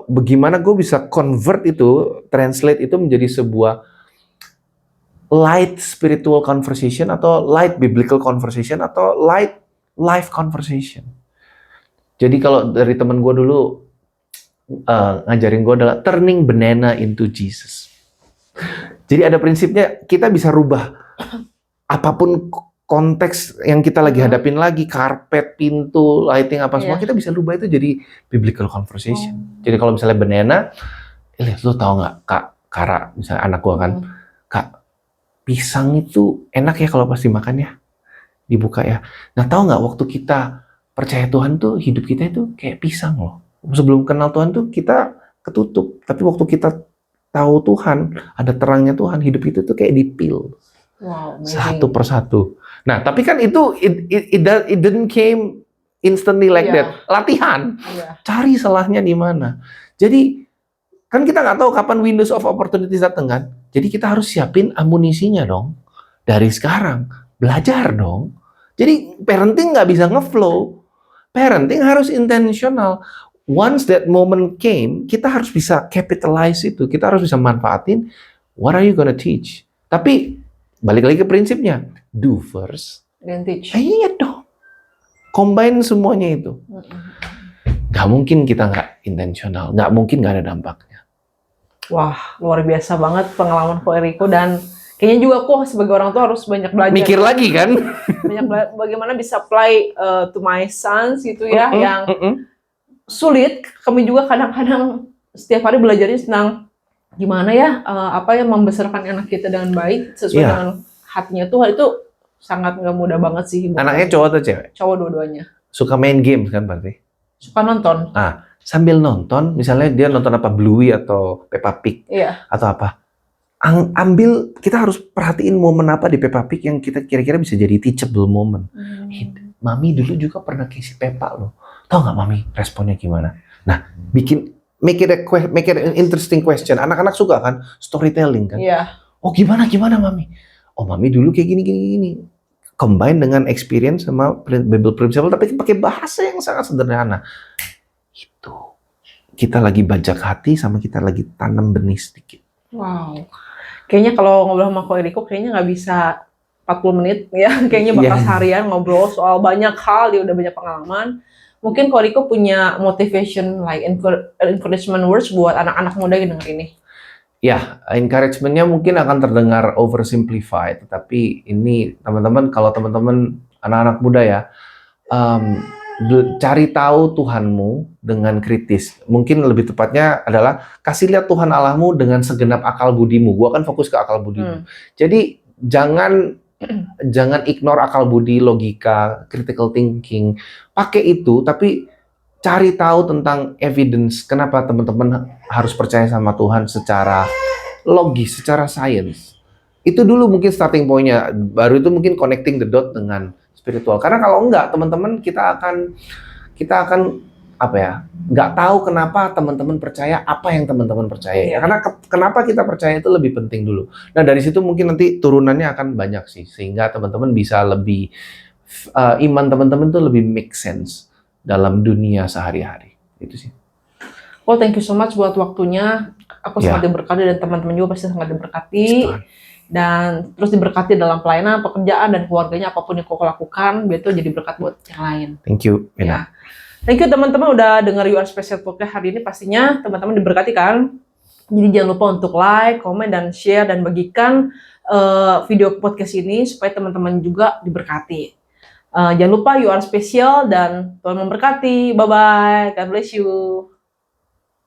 bagaimana gue bisa convert itu, translate itu menjadi sebuah light spiritual conversation atau light biblical conversation atau light life conversation. Jadi kalau dari temen gue dulu ngajarin gue adalah turning banana into Jesus. Jadi ada prinsipnya kita bisa rubah apapun konteks yang kita lagi hadapin lagi, karpet, pintu, lighting apa semua, kita bisa rubah itu jadi biblical conversation. Jadi kalau misalnya banana, lu tahu nggak Kak Kara, misalnya anak gua kan, Kak, pisang itu enak ya kalau pas dimakan ya, dibuka ya. Nah tahu nggak waktu kita percaya Tuhan tuh hidup kita itu kayak pisang loh. Sebelum kenal Tuhan tuh kita ketutup, tapi waktu kita tahu Tuhan, ada terangnya Tuhan, hidup itu tuh kayak dipil. Wow, satu persatu. Nah, tapi kan itu it didn't came instantly like that. Latihan. Cari salahnya di mana. Jadi kan kita nggak tahu kapan windows of opportunities datang kan. Jadi kita harus siapin amunisinya dong. Dari sekarang belajar dong. Jadi parenting nggak bisa ngeflow. Parenting harus intentional. Once that moment came, kita harus bisa capitalize itu. Kita harus bisa manfaatin. What are you gonna teach? Tapi balik lagi ke prinsipnya, do first, then teach. Iya dong, combine semuanya itu. Gak mungkin kita nggak intentional, nggak mungkin nggak ada dampaknya. Wah, luar biasa banget pengalaman Ko Eriko, dan kayaknya juga kok sebagai orang tua harus banyak belajar. Mikir lagi kan? Banyak bagaimana bisa apply to my sons gitu ya, yang sulit. Kami juga kadang-kadang setiap hari belajarnya tentang gimana ya membesarkan anak kita dengan baik sesuai dengan hatinya Tuhan. Itu sangat nggak mudah banget sih. Anaknya cowok atau cewek? Cowok dua-duanya. Suka main game kan berarti? Suka nonton. Sambil nonton, misalnya dia nonton apa, Bluey atau Peppa Pig atau apa, ambil, kita harus perhatiin momen apa di Peppa Pig yang kita kira-kira bisa jadi teachable moment. Mami dulu juga pernah kasih Peppa loh. Tahu nggak Mami responnya gimana? Nah, make it an interesting question. Anak-anak suka kan storytelling kan? Oh gimana Mami? Oh Mami dulu kayak gini. Combine dengan experience sama Bible principle, tapi pakai bahasa yang sangat sederhana. Itu kita lagi bajak hati sama kita lagi tanam benih sedikit. Wow. Kayaknya kalau ngobrol sama Ko Eriko kayaknya nggak bisa 40 menit ya. Kayaknya bakal seharian ngobrol soal banyak hal. Dia udah banyak pengalaman. Mungkin Ko Eriko punya motivation like encouragement words buat anak-anak muda yang denger ini. Ya, encouragement-nya mungkin akan terdengar oversimplified, tetapi ini teman-teman, kalau teman-teman anak-anak muda ya, em, cari tahu Tuhanmu dengan kritis. Mungkin lebih tepatnya adalah kasih lihat Tuhan Allahmu dengan segenap akal budimu. Gua kan fokus ke akal budimu. Jadi jangan jangan ignore akal budi, logika, critical thinking. Pakai itu, tapi cari tahu tentang evidence. Kenapa teman-teman harus percaya sama Tuhan secara logis, secara sains. Itu dulu mungkin starting point-nya. Baru itu mungkin connecting the dot dengan spiritual. Karena kalau enggak, teman-teman kita akan apa ya? Nggak tahu kenapa teman-teman percaya apa yang teman-teman percaya. Iya. Karena kenapa kita percaya itu lebih penting dulu. Nah, dari situ mungkin nanti turunannya akan banyak sih, sehingga teman-teman bisa lebih iman teman-teman tuh lebih make sense dalam dunia sehari-hari. Itu sih. Oh, thank you so much buat waktunya. Aku Ya. sangat diberkati dan teman-teman juga pasti sangat diberkati. Tuhan. Dan terus diberkati dalam pelayanan, pekerjaan, dan keluarganya, apapun yang kau lakukan, biar itu jadi berkat buat yang lain. Thank you, Mina. Ya. Thank you teman-teman udah dengar You Are Special Podcast hari ini. Pastinya teman-teman diberkati kan? Jadi jangan lupa untuk like, komen, dan share, dan bagikan video podcast ini supaya teman-teman juga diberkati. Jangan lupa You Are Special dan Tuhan memberkati. Bye-bye. God bless you.